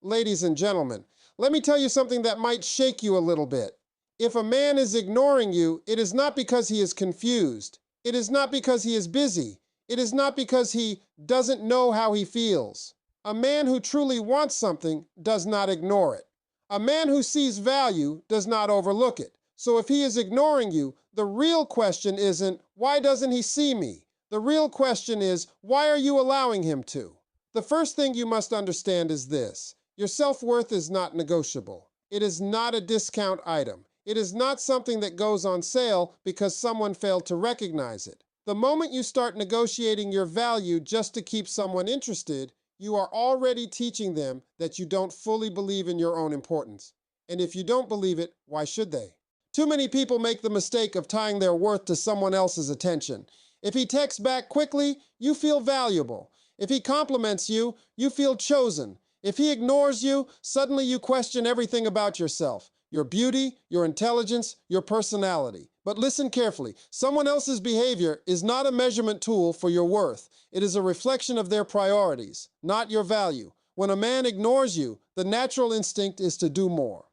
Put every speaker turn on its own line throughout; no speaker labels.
Ladies and gentlemen, let me tell you something that might shake you a little bit. If a man is ignoring you, it is not because he is confused. It is not because he is busy. It is not because he doesn't know how he feels. A man who truly wants something does not ignore it. A man who sees value does not overlook it. So if he is ignoring you, the real question isn't, why doesn't he see me? The real question is, why are you allowing him to? The first thing you must understand is this. Your self-worth is not negotiable. It is not a discount item. It is not something that goes on sale because someone failed to recognize it. The moment you start negotiating your value just to keep someone interested, you are already teaching them that you don't fully believe in your own importance. And if you don't believe it, why should they? Too many people make the mistake of tying their worth to someone else's attention. If he texts back quickly, you feel valuable. If he compliments you, you feel chosen. If he ignores you, suddenly you question everything about yourself. Your beauty, your intelligence, your personality. But listen carefully. Someone else's behavior is not a measurement tool for your worth. It is a reflection of their priorities, not your value. When a man ignores you, the natural instinct is to do more.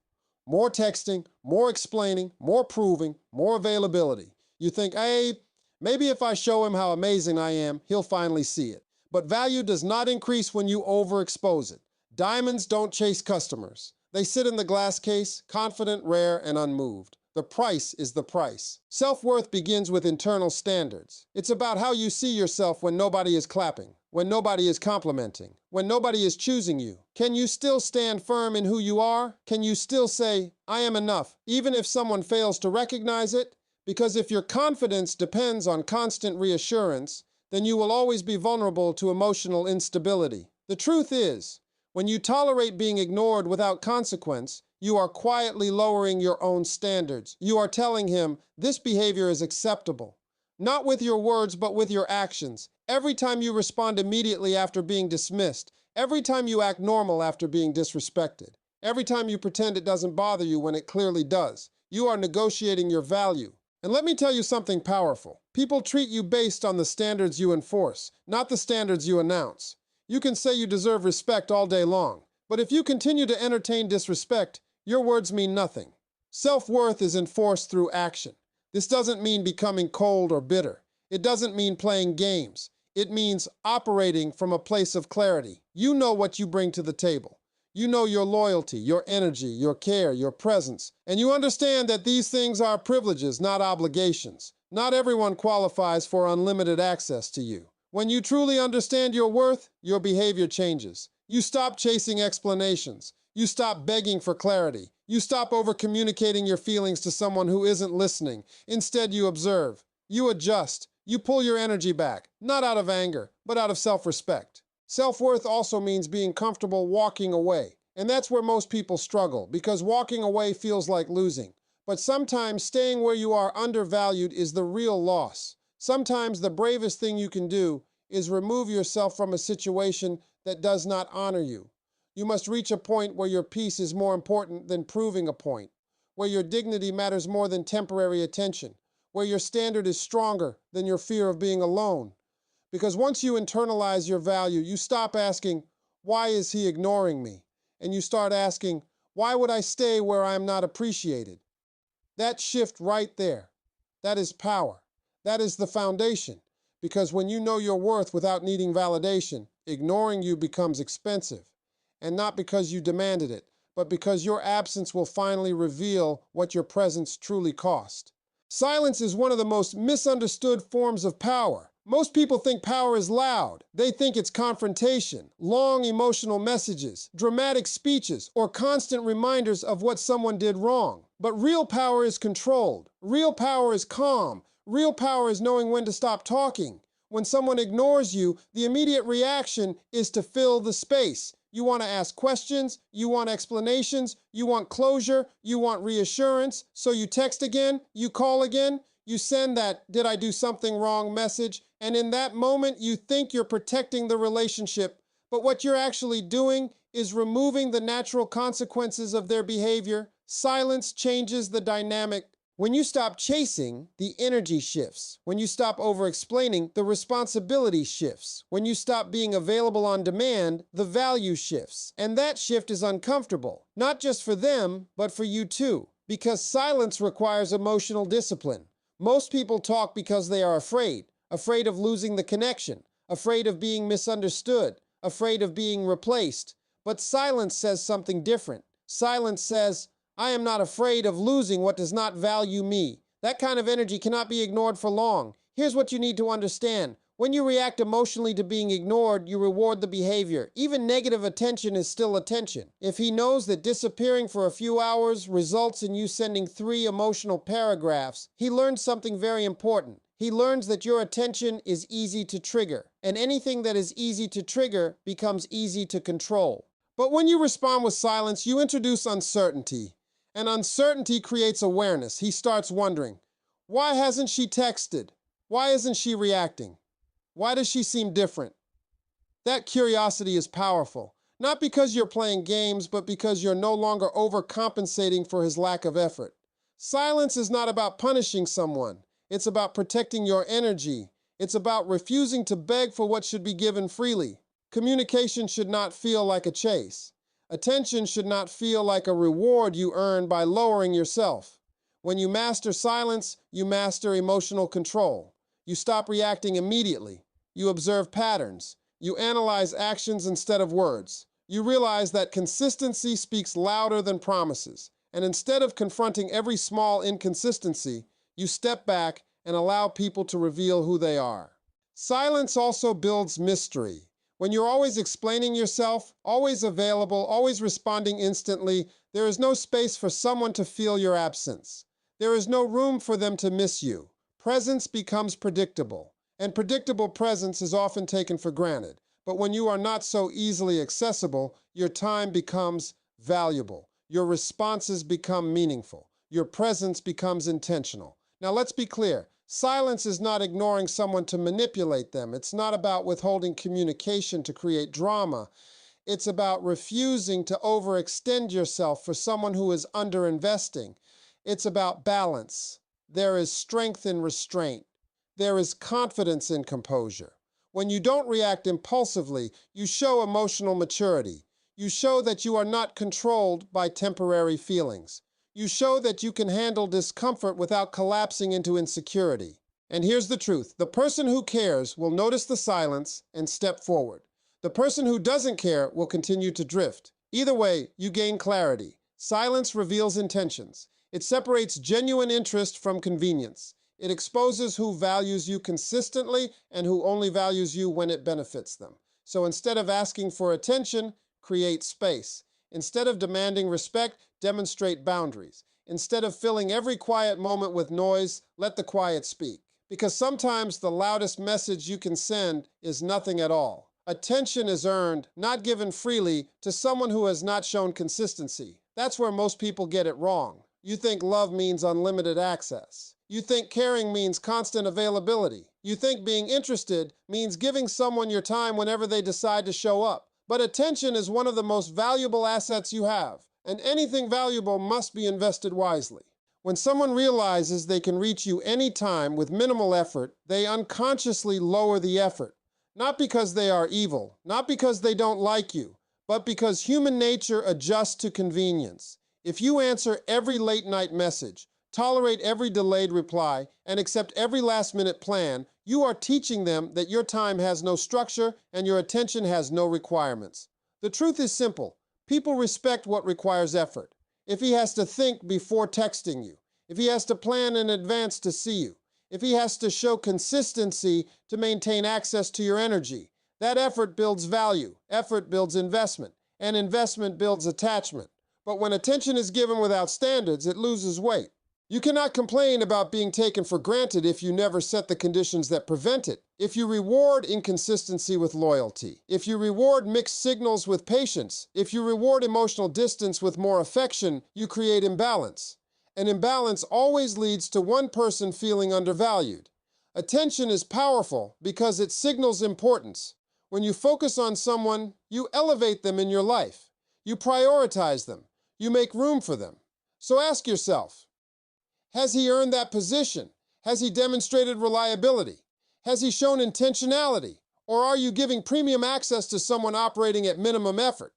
More texting, more explaining, more proving, more availability. You think, hey, maybe if I show him how amazing I am, he'll finally see it. But value does not increase when you overexpose it. Diamonds don't chase customers. They sit in the glass case, confident, rare, and unmoved. The price is the price. Self-worth begins with internal standards. It's about how you see yourself when nobody is clapping, when nobody is complimenting, when nobody is choosing you. Can you still stand firm in who you are? Can you still say, I am enough, even if someone fails to recognize it? Because if your confidence depends on constant reassurance, then you will always be vulnerable to emotional instability. The truth is, when you tolerate being ignored without consequence, you are quietly lowering your own standards. You are telling him, this behavior is acceptable. Not with your words, but with your actions. Every time you respond immediately after being dismissed, every time you act normal after being disrespected, every time you pretend it doesn't bother you when it clearly does, you are negotiating your value. And let me tell you something powerful. People treat you based on the standards you enforce, not the standards you announce. You can say you deserve respect all day long, but if you continue to entertain disrespect, your words mean nothing. Self-worth is enforced through action. This doesn't mean becoming cold or bitter. It doesn't mean playing games. It means operating from a place of clarity. You know what you bring to the table. You know your loyalty, your energy, your care, your presence, and you understand that these things are privileges, not obligations. Not everyone qualifies for unlimited access to you. When you truly understand your worth, your behavior changes. You stop chasing explanations. You stop begging for clarity. You stop over-communicating your feelings to someone who isn't listening. Instead, you observe. You adjust. You pull your energy back, not out of anger, but out of self-respect. Self-worth also means being comfortable walking away. And that's where most people struggle, because walking away feels like losing. But sometimes staying where you are undervalued is the real loss. Sometimes the bravest thing you can do is remove yourself from a situation that does not honor you. You must reach a point where your peace is more important than proving a point, where your dignity matters more than temporary attention, where your standard is stronger than your fear of being alone. Because once you internalize your value, you stop asking, why is he ignoring me? And you start asking, why would I stay where I am not appreciated? That shift right there, that is power. That is the foundation. Because when you know your worth without needing validation, ignoring you becomes expensive. And not because you demanded it, but because your absence will finally reveal what your presence truly cost. Silence is one of the most misunderstood forms of power. Most people think power is loud. They think it's confrontation, long emotional messages, dramatic speeches, or constant reminders of what someone did wrong. But real power is controlled. Real power is calm. Real power is knowing when to stop talking. When someone ignores you, the immediate reaction is to fill the space. You want to ask questions, you want explanations, you want closure, you want reassurance. So you text again, you call again, you send that "did I do something wrong" message, and in that moment you think you're protecting the relationship, but what you're actually doing is removing the natural consequences of their behavior. Silence changes the dynamic When you stop chasing, the energy shifts. When you stop over-explaining, the responsibility shifts. When you stop being available on demand, the value shifts. And that shift is uncomfortable, not just for them, but for you too. Because silence requires emotional discipline. Most people talk because they are afraid of losing the connection, afraid of being misunderstood, afraid of being replaced. But silence says something different. Silence says, I am not afraid of losing what does not value me. That kind of energy cannot be ignored for long. Here's what you need to understand. When you react emotionally to being ignored, you reward the behavior. Even negative attention is still attention. If he knows that disappearing for a few hours results in you sending 3 emotional paragraphs, he learns something very important. He learns that your attention is easy to trigger, and anything that is easy to trigger becomes easy to control. But when you respond with silence, you introduce uncertainty. And uncertainty creates awareness. He starts wondering, why hasn't she texted? Why isn't she reacting? Why does she seem different? That curiosity is powerful. Not because you're playing games, but because you're no longer overcompensating for his lack of effort. Silence is not about punishing someone. It's about protecting your energy. It's about refusing to beg for what should be given freely. Communication should not feel like a chase. Attention should not feel like a reward you earn by lowering yourself. When you master silence, you master emotional control. You stop reacting immediately. You observe patterns. You analyze actions instead of words. You realize that consistency speaks louder than promises. And instead of confronting every small inconsistency, you step back and allow people to reveal who they are. Silence also builds mystery. When you're always explaining yourself, always available, always responding instantly, there is no space for someone to feel your absence. There is no room for them to miss you. Presence becomes predictable, and predictable presence is often taken for granted. But when you are not so easily accessible, your time becomes valuable. Your responses become meaningful. Your presence becomes intentional. Now let's be clear. Silence is not ignoring someone to manipulate them. It's not about withholding communication to create drama. It's about refusing to overextend yourself for someone who is underinvesting. It's about balance. There is strength in restraint. There is confidence in composure. When you don't react impulsively, you show emotional maturity. You show that you are not controlled by temporary feelings. You show that you can handle discomfort without collapsing into insecurity. And here's the truth. The person who cares will notice the silence and step forward. The person who doesn't care will continue to drift. Either way, you gain clarity. Silence reveals intentions. It separates genuine interest from convenience. It exposes who values you consistently and who only values you when it benefits them. So instead of asking for attention, create space. Instead of demanding respect, demonstrate boundaries. Instead of filling every quiet moment with noise, let the quiet speak. Because sometimes the loudest message you can send is nothing at all. Attention is earned, not given freely, to someone who has not shown consistency. That's where most people get it wrong. You think love means unlimited access. You think caring means constant availability. You think being interested means giving someone your time whenever they decide to show up. But attention is one of the most valuable assets you have, and anything valuable must be invested wisely. When someone realizes they can reach you anytime with minimal effort, they unconsciously lower the effort. Not because they are evil, not because they don't like you, but because human nature adjusts to convenience. If you answer every late-night message, tolerate every delayed reply, and accept every last-minute plan, you are teaching them that your time has no structure and your attention has no requirements. The truth is simple. People respect what requires effort. If he has to think before texting you, if he has to plan in advance to see you, if he has to show consistency to maintain access to your energy, that effort builds value, effort builds investment, and investment builds attachment. But when attention is given without standards, it loses weight. You cannot complain about being taken for granted if you never set the conditions that prevent it. If you reward inconsistency with loyalty, if you reward mixed signals with patience, if you reward emotional distance with more affection, you create imbalance. And imbalance always leads to one person feeling undervalued. Attention is powerful because it signals importance. When you focus on someone, you elevate them in your life. You prioritize them. You make room for them. So ask yourself, Has he earned that position? Has he demonstrated reliability? Has he shown intentionality? Or are you giving premium access to someone operating at minimum effort?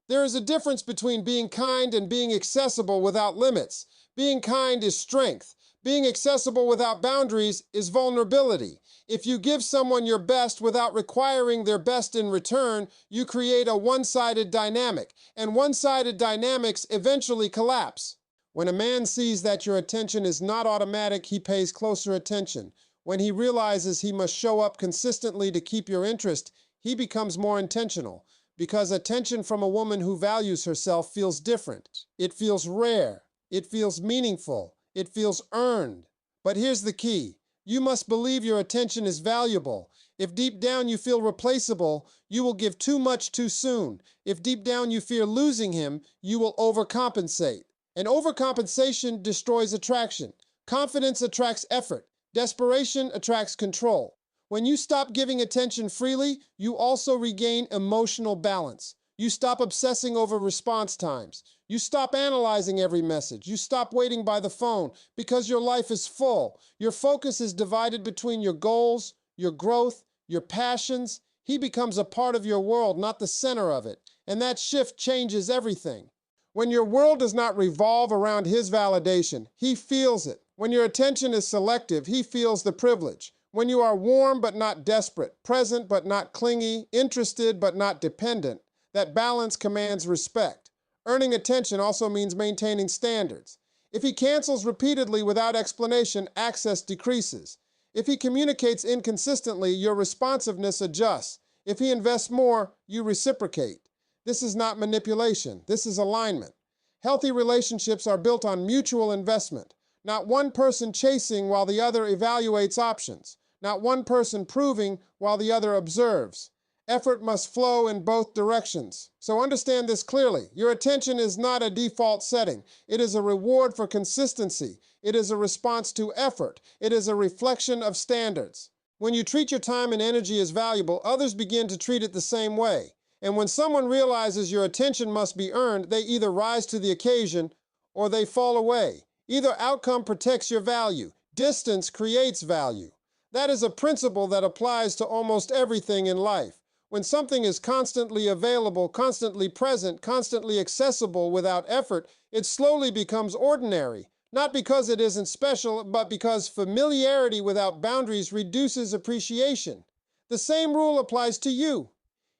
There is a difference between being kind and being accessible without limits. Being kind is strength. Being accessible without boundaries is vulnerability. If you give someone your best without requiring their best in return, you create a one-sided dynamic, and one-sided dynamics eventually collapse. When a man sees that your attention is not automatic, he pays closer attention. When he realizes he must show up consistently to keep your interest, he becomes more intentional. Because attention from a woman who values herself feels different. It feels rare. It feels meaningful. It feels earned. But here's the key. You must believe your attention is valuable. If deep down you feel replaceable, you will give too much too soon. If deep down you fear losing him, you will overcompensate. And overcompensation destroys attraction. Confidence attracts effort. Desperation attracts control. When you stop giving attention freely, you also regain emotional balance. You stop obsessing over response times. You stop analyzing every message. You stop waiting by the phone because your life is full. Your focus is divided between your goals, your growth, your passions. He becomes a part of your world, not the center of it. And that shift changes everything. When your world does not revolve around his validation, he feels it. When your attention is selective, he feels the privilege. When you are warm but not desperate, present but not clingy, interested but not dependent, that balance commands respect. Earning attention also means maintaining standards. If he cancels repeatedly without explanation, access decreases. If he communicates inconsistently, your responsiveness adjusts. If he invests more, you reciprocate. This is not manipulation. This is alignment. Healthy relationships are built on mutual investment. Not one person chasing while the other evaluates options. Not one person proving while the other observes. Effort must flow in both directions. So understand this clearly. Your attention is not a default setting. It is a reward for consistency. It is a response to effort. It is a reflection of standards. When you treat your time and energy as valuable, others begin to treat it the same way. And when someone realizes your attention must be earned, they either rise to the occasion or they fall away. Either outcome protects your value. Distance creates value. That is a principle that applies to almost everything in life. When something is constantly available, constantly present, constantly accessible without effort, it slowly becomes ordinary. Not because it isn't special, but because familiarity without boundaries reduces appreciation. The same rule applies to you.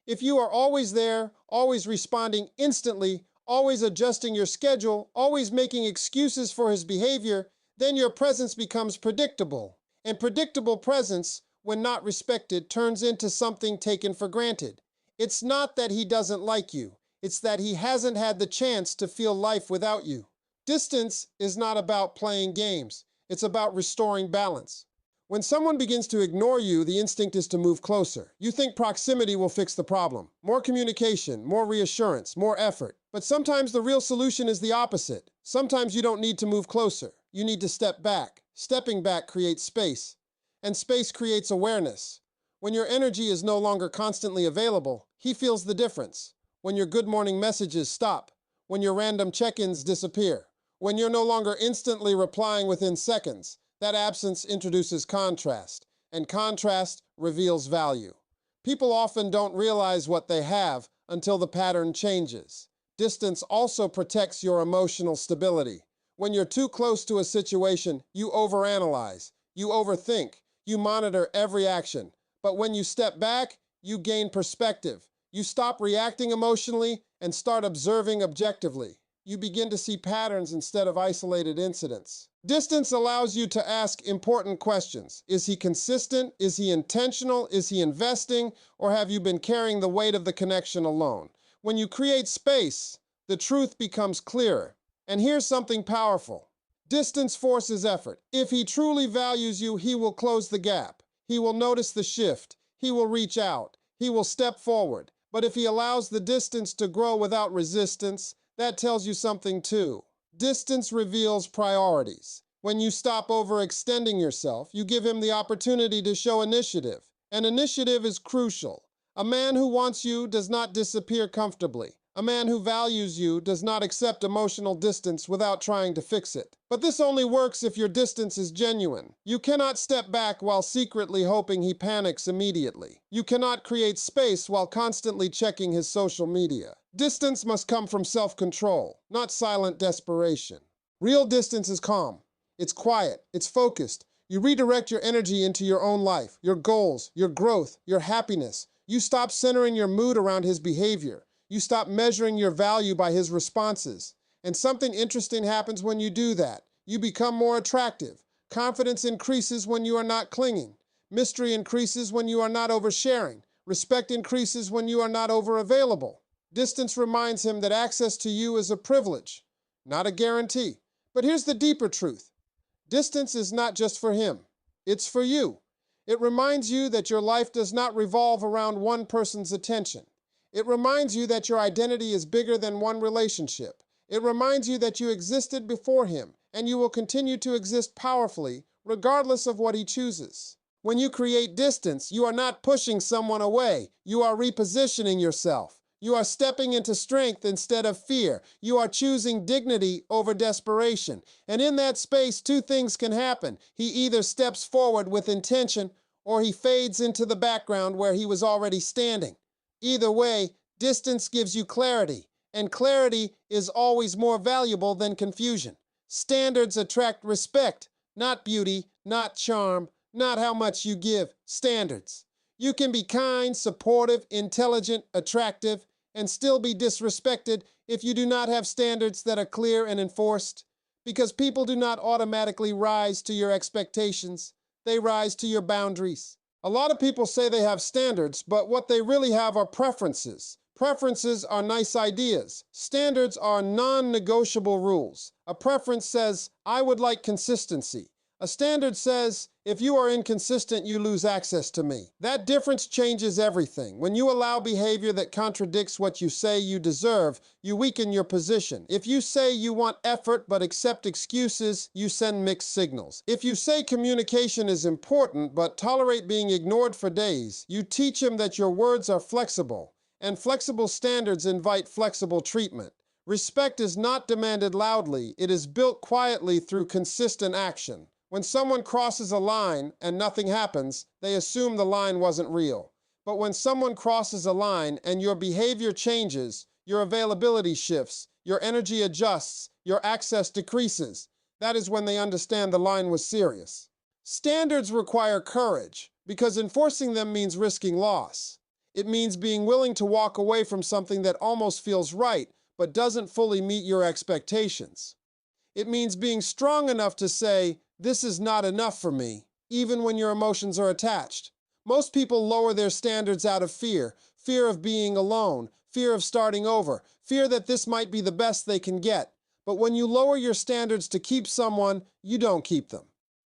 If you are always there, always responding instantly, always adjusting your schedule, always making excuses for his behavior, then your presence becomes predictable. And predictable presence, when not respected, turns into something taken for granted. It's not that he doesn't like you. It's that he hasn't had the chance to feel life without you. Distance is not about playing games. It's about restoring balance. When someone begins to ignore you, the instinct is to move closer. You think proximity will fix the problem. More communication, more reassurance, more effort. But sometimes the real solution is the opposite. Sometimes you don't need to move closer. You need to step back. Stepping back creates space. And space creates awareness. When your energy is no longer constantly available, he feels the difference. When your good morning messages stop. When your random check-ins disappear. When you're no longer instantly replying within seconds. That absence introduces contrast, and contrast reveals value. People often don't realize what they have until the pattern changes. Distance also protects your emotional stability. When you're too close to a situation, you overanalyze, you overthink, you monitor every action. But when you step back, you gain perspective. You stop reacting emotionally and start observing objectively. You begin to see patterns instead of isolated incidents. Distance allows you to ask important questions. Is he consistent? Is he intentional? Is he investing? Or have you been carrying the weight of the connection alone? When you create space, the truth becomes clearer. And here's something powerful. Distance forces effort. If he truly values you, he will close the gap. He will notice the shift. He will reach out. He will step forward. But if he allows the distance to grow without resistance, that tells you something too. Distance reveals priorities. When you stop overextending yourself, you give him the opportunity to show initiative. And initiative is crucial. A man who wants you does not disappear comfortably. A man who values you does not accept emotional distance without trying to fix it. But this only works if your distance is genuine. You cannot step back while secretly hoping he panics immediately. You cannot create space while constantly checking his social media. Distance must come from self-control, not silent desperation. Real distance is calm. It's quiet. It's focused. You redirect your energy into your own life, your goals, your growth, your happiness. You stop centering your mood around his behavior. You stop measuring your value by his responses. And something interesting happens when you do that. You become more attractive. Confidence increases when you are not clinging. Mystery increases when you are not oversharing. Respect increases when you are not overavailable. Distance reminds him that access to you is a privilege, not a guarantee. But here's the deeper truth. Distance is not just for him. It's for you. It reminds you that your life does not revolve around one person's attention. It reminds you that your identity is bigger than one relationship. It reminds you that you existed before him, and you will continue to exist powerfully, regardless of what he chooses. When you create distance, you are not pushing someone away. You are repositioning yourself. You are stepping into strength instead of fear. You are choosing dignity over desperation. And in that space, two things can happen. He either steps forward with intention, or he fades into the background where he was already standing. Either way, distance gives you clarity, and clarity is always more valuable than confusion. Standards attract respect, not beauty, not charm, not how much you give. Standards. You can be kind, supportive, intelligent, attractive, and still be disrespected if you do not have standards that are clear and enforced. Because people do not automatically rise to your expectations. They rise to your boundaries. A lot of people say they have standards, but what they really have are preferences. Preferences are nice ideas. Standards are non-negotiable rules. A preference says, I would like consistency. A standard says, if you are inconsistent, you lose access to me. That difference changes everything. When you allow behavior that contradicts what you say you deserve, you weaken your position. If you say you want effort but accept excuses, you send mixed signals. If you say communication is important but tolerate being ignored for days, you teach him that your words are flexible, and flexible standards invite flexible treatment. Respect is not demanded loudly. It is built quietly through consistent action. When someone crosses a line and nothing happens, they assume the line wasn't real. But when someone crosses a line and your behavior changes, your availability shifts, your energy adjusts, your access decreases, that is when they understand the line was serious. Standards require courage, because enforcing them means risking loss. It means being willing to walk away from something that almost feels right, but doesn't fully meet your expectations. It means being strong enough to say, this is not enough for me, even when your emotions are attached. Most people lower their standards out of fear. Fear of being alone, fear of starting over, fear that this might be the best they can get. But when you lower your standards to keep someone, you don't keep them.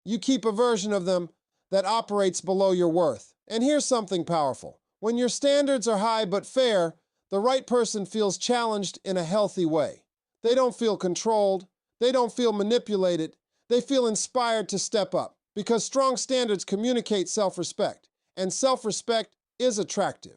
You keep a version of them that operates below your worth. And here's something powerful. When your standards are high but fair, the right person feels challenged in a healthy way. They don't feel controlled. They don't feel manipulated. They feel inspired to step up, because strong standards communicate self-respect, and self-respect is attractive.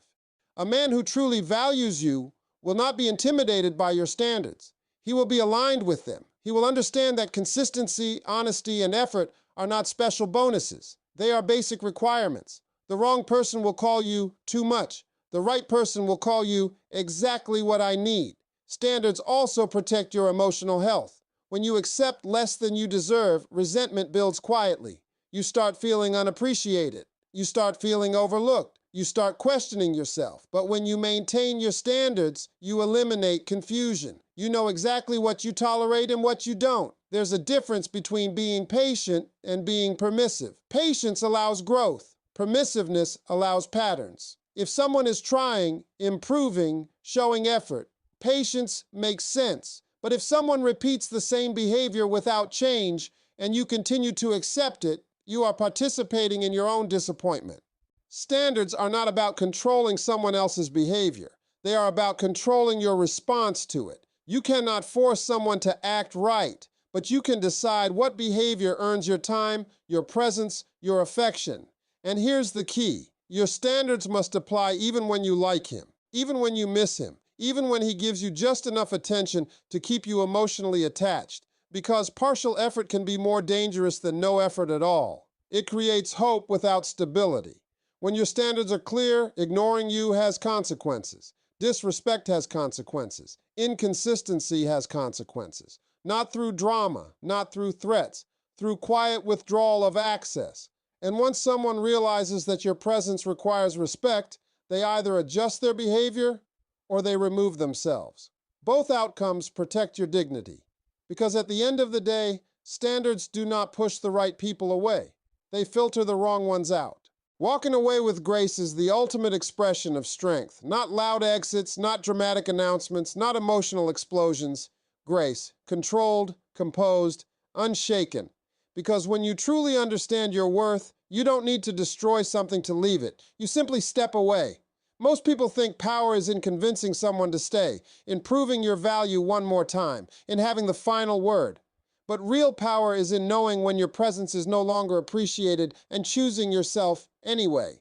A man who truly values you will not be intimidated by your standards. He will be aligned with them. He will understand that consistency, honesty, and effort are not special bonuses. They are basic requirements. The wrong person will call you too much. The right person will call you exactly what I need. Standards also protect your emotional health. When you accept less than you deserve, resentment builds quietly. You start feeling unappreciated. You start feeling overlooked. You start questioning yourself. But when you maintain your standards, you eliminate confusion. You know exactly what you tolerate and what you don't. There's a difference between being patient and being permissive. Patience allows growth. Permissiveness allows patterns. If someone is trying, improving, showing effort, patience makes sense. But if someone repeats the same behavior without change and you continue to accept it, you are participating in your own disappointment. Standards are not about controlling someone else's behavior. They are about controlling your response to it. You cannot force someone to act right, but you can decide what behavior earns your time, your presence, your affection. And here's the key. Your standards must apply even when you like him, even when you miss him, even when he gives you just enough attention to keep you emotionally attached, because partial effort can be more dangerous than no effort at all. It creates hope without stability. When your standards are clear, ignoring you has consequences. Disrespect has consequences. Inconsistency has consequences. Not through drama, not through threats, through quiet withdrawal of access. And once someone realizes that your presence requires respect, they either adjust their behavior or they remove themselves. Both outcomes protect your dignity. Because at the end of the day, standards do not push the right people away. They filter the wrong ones out. Walking away with grace is the ultimate expression of strength. Not loud exits, not dramatic announcements, not emotional explosions. Grace, controlled, composed, unshaken. Because when you truly understand your worth, you don't need to destroy something to leave it. You simply step away. Most people think power is in convincing someone to stay, in proving your value one more time, in having the final word. But real power is in knowing when your presence is no longer appreciated and choosing yourself anyway.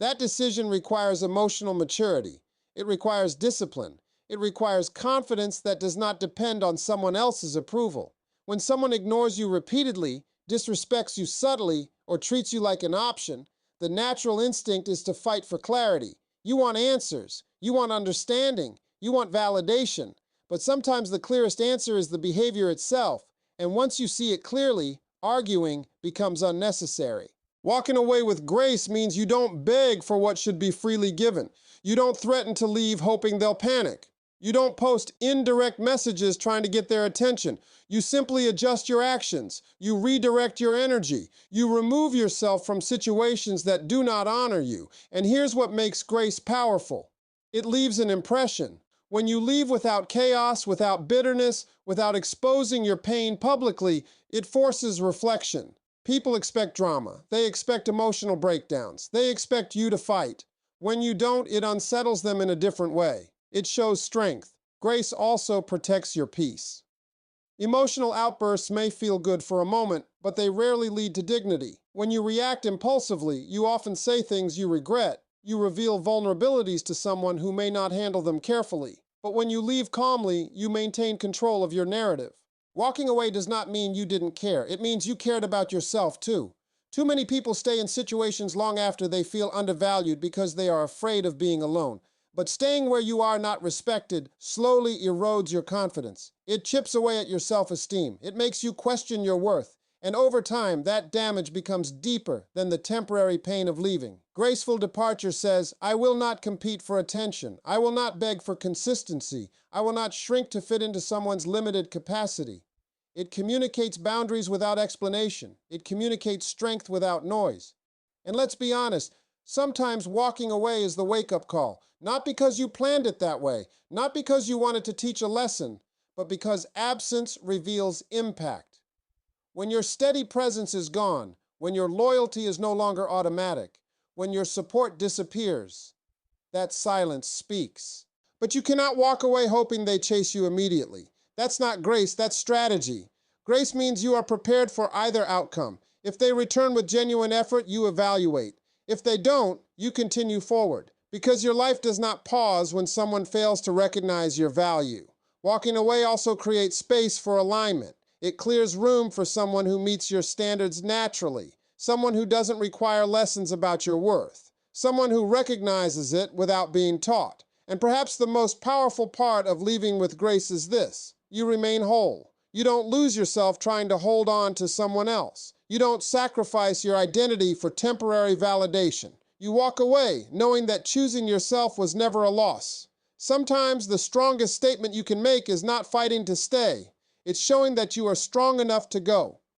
That decision requires emotional maturity. It requires discipline. It requires confidence that does not depend on someone else's approval. When someone ignores you repeatedly, disrespects you subtly, or treats you like an option, the natural instinct is to fight for clarity. You want answers. You want understanding. You want validation. But sometimes the clearest answer is the behavior itself. And once you see it clearly, arguing becomes unnecessary. Walking away with grace means you don't beg for what should be freely given. You don't threaten to leave hoping they'll panic. You don't post indirect messages trying to get their attention. You simply adjust your actions. You redirect your energy. You remove yourself from situations that do not honor you. And here's what makes grace powerful. It leaves an impression. When you leave without chaos, without bitterness, without exposing your pain publicly, it forces reflection. People expect drama. They expect emotional breakdowns. They expect you to fight. When you don't, it unsettles them in a different way. It shows strength. Grace also protects your peace. Emotional outbursts may feel good for a moment, but they rarely lead to dignity. When you react impulsively, you often say things you regret. You reveal vulnerabilities to someone who may not handle them carefully. But when you leave calmly, you maintain control of your narrative. Walking away does not mean you didn't care. It means you cared about yourself too. Too many people stay in situations long after they feel undervalued because they are afraid of being alone. But staying where you are not respected slowly erodes your confidence. It chips away at your self-esteem. It makes you question your worth. And over time, that damage becomes deeper than the temporary pain of leaving. Graceful departure says, I will not compete for attention. I will not beg for consistency. I will not shrink to fit into someone's limited capacity. It communicates boundaries without explanation. It communicates strength without noise. And let's be honest, sometimes walking away is the wake-up call. Not because you planned it that way, not because you wanted to teach a lesson, but because absence reveals impact. When your steady presence is gone, when your loyalty is no longer automatic, when your support disappears, that silence speaks. But you cannot walk away hoping they chase you immediately. That's not grace, that's strategy. Grace means you are prepared for either outcome. If they return with genuine effort, you evaluate. If they don't, you continue forward. Because your life does not pause when someone fails to recognize your value. Walking away also creates space for alignment. It clears room for someone who meets your standards naturally, someone who doesn't require lessons about your worth, someone who recognizes it without being taught. And perhaps the most powerful part of leaving with grace is this: you remain whole. You don't lose yourself trying to hold on to someone else. You don't sacrifice your identity for temporary validation. You walk away knowing that choosing yourself was never a loss. Sometimes the strongest statement you can make is not fighting to stay. It's showing that you are strong enough to go.